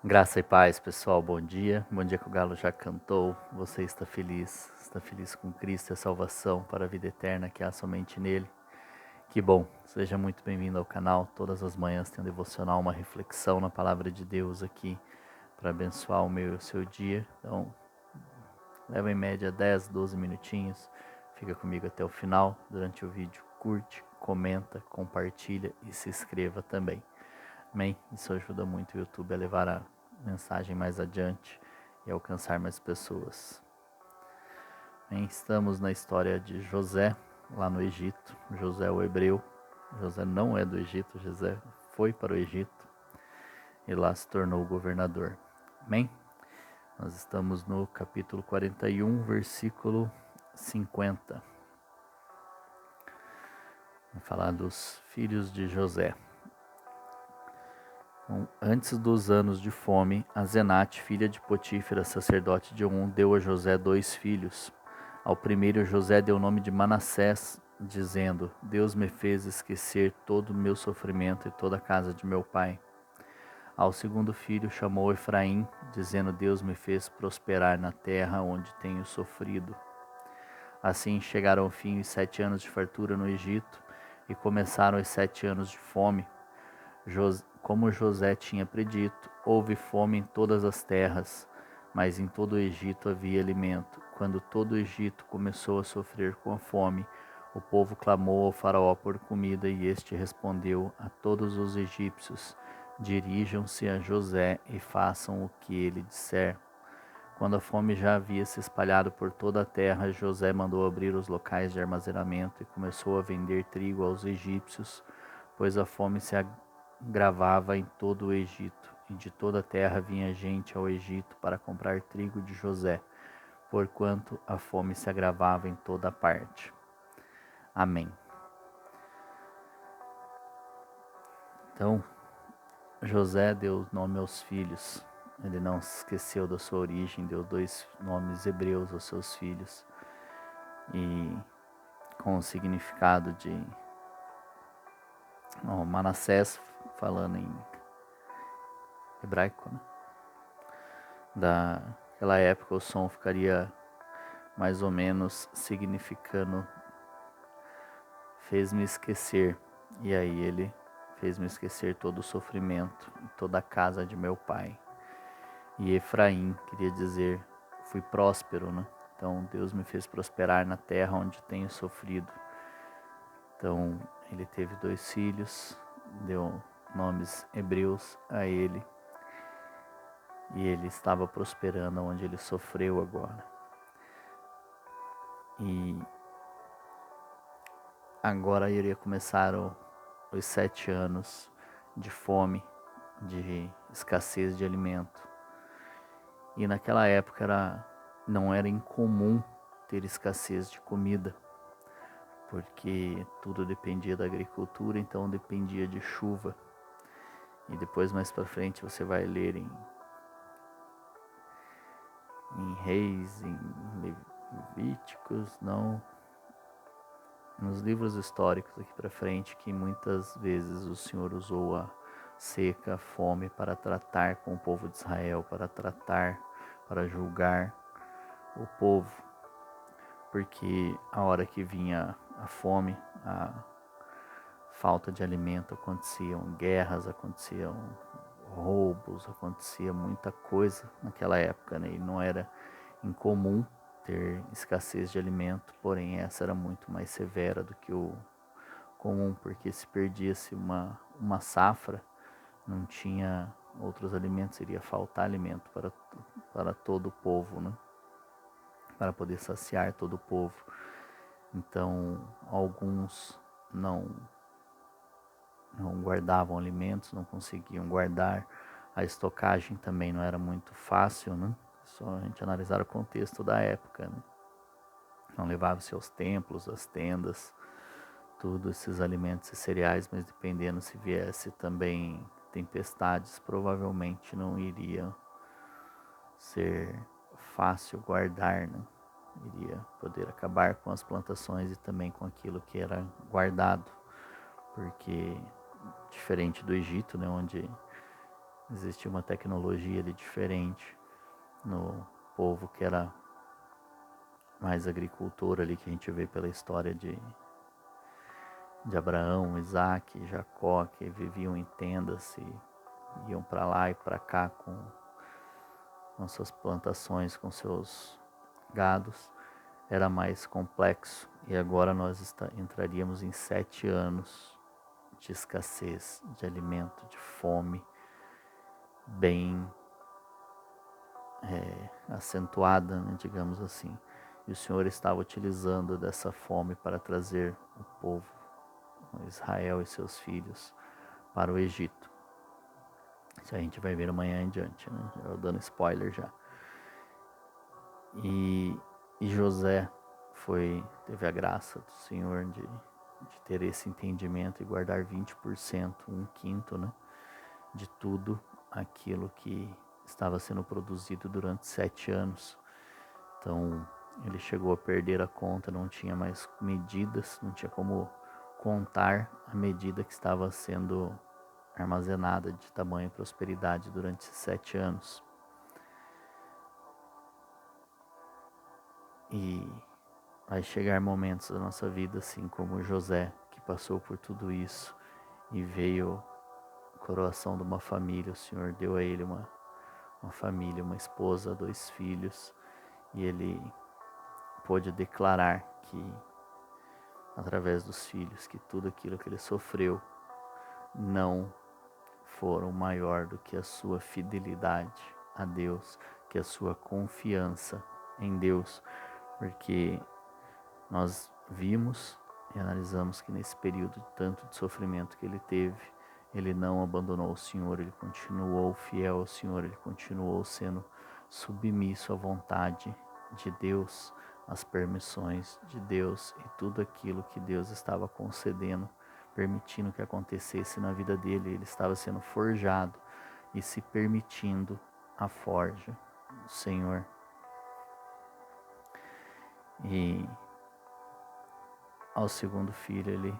Graça e paz, pessoal, bom dia. Bom dia que o galo já cantou. Você está feliz com Cristo e a salvação para a vida eterna que há somente nele. Que bom, seja muito bem-vindo ao canal. Todas as manhãs tem um devocional, uma reflexão na palavra de Deus aqui para abençoar o meu e o seu dia. Então, leva em média 10, 12 minutinhos. Fica comigo até o final. Durante o vídeo, curte, comenta, compartilha e se inscreva também. Amém? Isso ajuda muito o YouTube a levar a mensagem mais adiante e alcançar mais pessoas. Amém? Estamos na história de José, lá no Egito. José o hebreu. José não é do Egito, José foi para o Egito e lá se tornou governador. Amém? Nós estamos no capítulo 41, versículo 50. Vamos falar dos filhos de José. Antes dos anos de fome, Azenate, filha de Potífera, sacerdote de On, deu a José 2 filhos. Ao primeiro, José deu o nome de Manassés, dizendo: Deus me fez esquecer todo o meu sofrimento e toda a casa de meu pai. Ao segundo filho, chamou Efraim, dizendo: Deus me fez prosperar na terra onde tenho sofrido. Assim chegaram ao fim os 7 anos de fartura no Egito, e começaram os 7 anos de fome. Como José tinha predito, houve fome em todas as terras, mas em todo o Egito havia alimento. Quando todo o Egito começou a sofrer com a fome, o povo clamou ao faraó por comida, e este respondeu a todos os egípcios: dirijam-se a José e façam o que ele disser. Quando a fome já havia se espalhado por toda a terra, José mandou abrir os locais de armazenamento e começou a vender trigo aos egípcios, pois a fome se agravava em todo o Egito, e de toda a terra vinha gente ao Egito para comprar trigo de José, porquanto a fome se agravava em toda parte. Amém. Então, José deu nome aos filhos. Ele não se esqueceu da sua origem, deu 2 nomes hebreus aos seus filhos, e com o significado de Manassés, falando em hebraico, né? Daquela época o som ficaria mais ou menos significando fez-me esquecer. E aí ele fez-me esquecer todo o sofrimento, toda a casa de meu pai. E Efraim queria dizer fui próspero, né? Então Deus me fez prosperar na terra onde tenho sofrido. Então ele teve 2 filhos, deu nomes hebreus a ele, e ele estava prosperando onde ele sofreu agora. E agora iria começar os 7 anos de fome, de escassez de alimento. E naquela época não era incomum ter escassez de comida, porque tudo dependia da agricultura, então dependia de chuva. E depois mais para frente você vai ler em Reis, em Levíticos, não, nos livros históricos aqui para frente, que muitas vezes o Senhor usou a seca, a fome para tratar com o povo de Israel, para julgar o povo, porque a hora que vinha a fome, a falta de alimento, aconteciam guerras, aconteciam roubos, acontecia muita coisa naquela época, né? E não era incomum ter escassez de alimento, porém essa era muito mais severa do que o comum, porque se perdia-se uma safra, não tinha outros alimentos, iria faltar alimento para todo o povo, né? Para poder saciar todo o povo. Então, alguns não guardavam alimentos, não conseguiam guardar. A estocagem também não era muito fácil, né? Só a gente analisar o contexto da época, né? Não levava-se aos templos, às tendas, tudo esses alimentos e cereais, mas dependendo se viesse também tempestades, provavelmente não iria ser fácil guardar, né? Iria poder acabar com as plantações e também com aquilo que era guardado, porque diferente do Egito, né, onde existia uma tecnologia ali diferente no povo que era mais agricultor ali, que a gente vê pela história de Abraão, Isaac e Jacó, que viviam em tendas e iam para lá e para cá com suas plantações, com seus gados. Era mais complexo, e agora nós entraríamos em 7 anos de escassez de alimento, de fome, bem acentuada, né, digamos assim. E o Senhor estava utilizando dessa fome para trazer o povo, Israel e seus filhos, para o Egito. Isso a gente vai ver amanhã em diante, né? Eu dando spoiler já. E José teve a graça do Senhor de ter esse entendimento e guardar 20%, um quinto, né, de tudo aquilo que estava sendo produzido durante 7 anos. Então ele chegou a perder a conta, não tinha mais medidas, não tinha como contar a medida que estava sendo armazenada de tamanha prosperidade durante esses 7 anos. E vai chegar momentos da nossa vida, assim como José, que passou por tudo isso e veio a coroação de uma família. O Senhor deu a ele uma família, uma esposa, 2 filhos, e ele pôde declarar que, através dos filhos, que tudo aquilo que ele sofreu não foram maior do que a sua fidelidade a Deus, que a sua confiança em Deus, porque nós vimos e analisamos que nesse período tanto de sofrimento que ele teve, ele não abandonou o Senhor, ele continuou fiel ao Senhor, ele continuou sendo submisso à vontade de Deus, às permissões de Deus e tudo aquilo que Deus estava concedendo, permitindo que acontecesse na vida dele. Ele estava sendo forjado e se permitindo a forja do Senhor. E ao segundo filho ele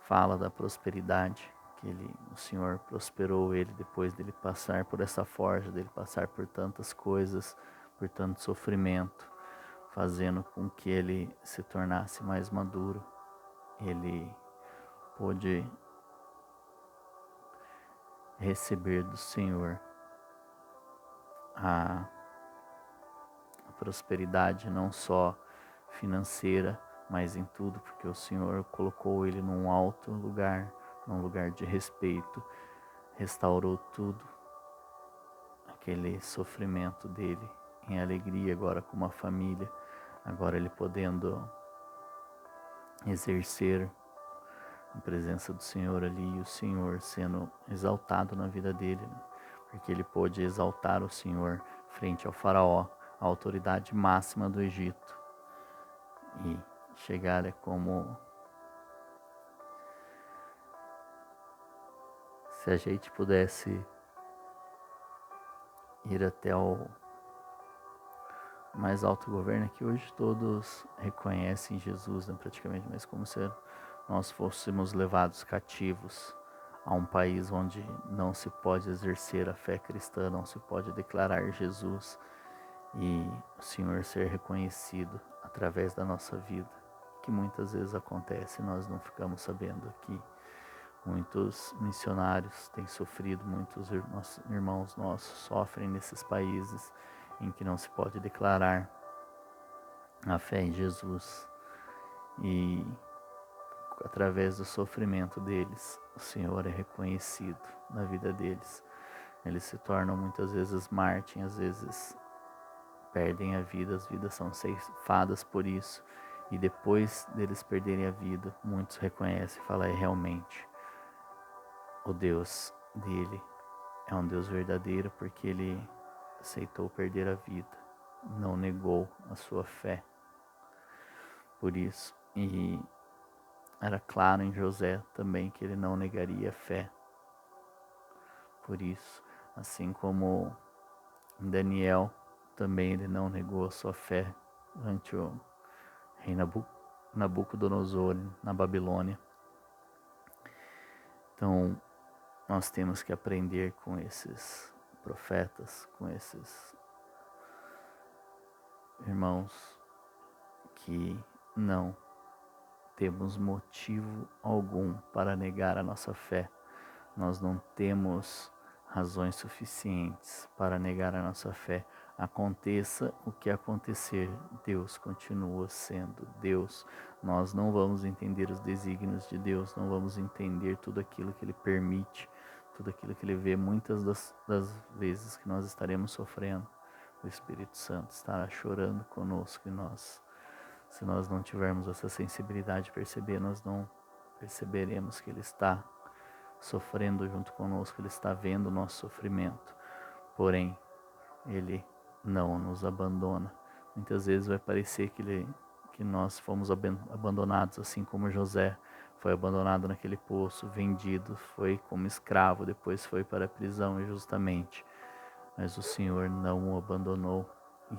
fala da prosperidade, que o Senhor prosperou ele depois dele passar por essa forja, dele passar por tantas coisas, por tanto sofrimento, fazendo com que ele se tornasse mais maduro. Ele pôde receber do Senhor a prosperidade, não só financeira, mas em tudo, porque o Senhor colocou ele num alto lugar, num lugar de respeito, restaurou tudo, aquele sofrimento dele em alegria agora com uma família, agora ele podendo exercer a presença do Senhor ali e o Senhor sendo exaltado na vida dele, né? Porque ele pôde exaltar o Senhor frente ao faraó, a autoridade máxima do Egito, e chegar é como se a gente pudesse ir até o mais alto governo, que hoje todos reconhecem Jesus, né, praticamente, mas como se nós fôssemos levados cativos a um país onde não se pode exercer a fé cristã, não se pode declarar Jesus e o Senhor ser reconhecido através da nossa vida, que muitas vezes acontece, nós não ficamos sabendo que muitos missionários têm sofrido, muitos irmãos nossos sofrem nesses países em que não se pode declarar a fé em Jesus, e através do sofrimento deles, o Senhor é reconhecido na vida deles. Eles se tornam muitas vezes mártires, às vezes perdem a vida, as vidas são ceifadas por isso, e depois deles perderem a vida, muitos reconhecem e falam: é realmente o Deus dele é um Deus verdadeiro, porque ele aceitou perder a vida, não negou a sua fé. Por isso, e era claro em José também que ele não negaria a fé. Por isso, assim como em Daniel, também ele não negou a sua fé ante o rei Nabucodonosor na Babilônia. Então, nós temos que aprender com esses profetas, com esses irmãos, que não temos motivo algum para negar a nossa fé. Nós não temos razões suficientes para negar a nossa fé. Aconteça o que acontecer, Deus continua sendo Deus. Nós não vamos entender os desígnios de Deus, não vamos entender tudo aquilo que Ele permite, tudo aquilo que Ele vê. Muitas das vezes que nós estaremos sofrendo, o Espírito Santo estará chorando conosco, e se nós não tivermos essa sensibilidade de perceber, nós não perceberemos que Ele está sofrendo junto conosco, Ele está vendo o nosso sofrimento. Porém, Ele não nos abandona. Muitas vezes vai parecer que nós fomos abandonados, assim como José foi abandonado naquele poço, vendido, foi como escravo, depois foi para a prisão injustamente. Mas o Senhor não o abandonou,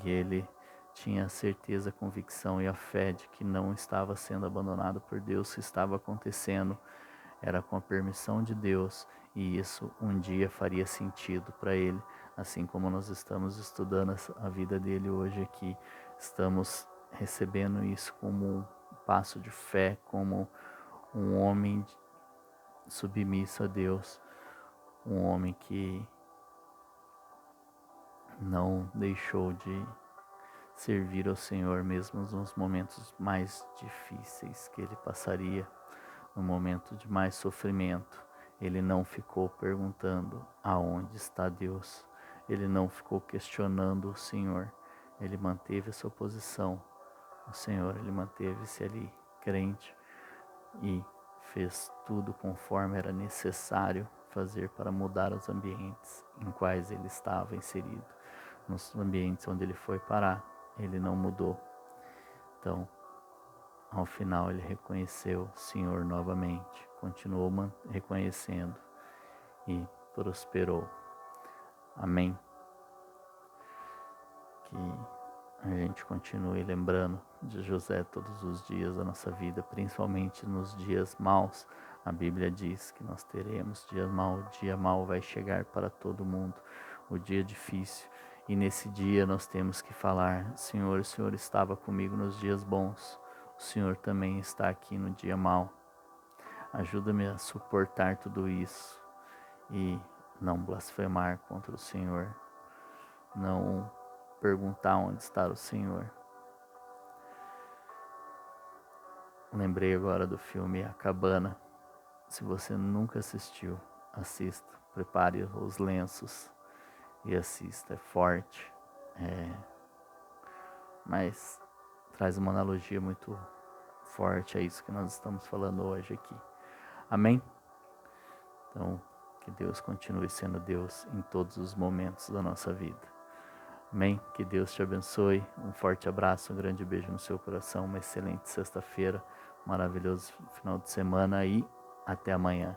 e ele tinha a certeza, a convicção e a fé de que não estava sendo abandonado por Deus. Se estava acontecendo, era com a permissão de Deus, e isso um dia faria sentido para ele, assim como nós estamos estudando a vida dele hoje aqui. Estamos recebendo isso como um passo de fé, como um homem submisso a Deus, um homem que não deixou de servir ao Senhor mesmo nos momentos mais difíceis que ele passaria. No momento de mais sofrimento, ele não ficou perguntando aonde está Deus. Ele não ficou questionando o Senhor. Ele manteve a sua posição. O Senhor, ele manteve-se ali crente e fez tudo conforme era necessário fazer para mudar os ambientes em quais ele estava inserido. Nos ambientes onde ele foi parar, ele não mudou. Então, ao final ele reconheceu o Senhor novamente, continuou reconhecendo e prosperou. Amém? Que a gente continue lembrando de José todos os dias da nossa vida, principalmente nos dias maus. A Bíblia diz que nós teremos dias maus, o dia mau vai chegar para todo mundo, o dia difícil. E nesse dia nós temos que falar: Senhor, o Senhor estava comigo nos dias bons. O Senhor também está aqui no dia mau. Ajuda-me a suportar tudo isso e não blasfemar contra o Senhor, não perguntar onde está o Senhor. Lembrei agora do filme A Cabana. Se você nunca assistiu, assista. Prepare os lenços e assista. É forte, mas traz uma analogia muito forte a isso que nós estamos falando hoje aqui. Amém? Então, que Deus continue sendo Deus em todos os momentos da nossa vida. Amém? Que Deus te abençoe. Um forte abraço, um grande beijo no seu coração, uma excelente sexta-feira, um maravilhoso final de semana e até amanhã.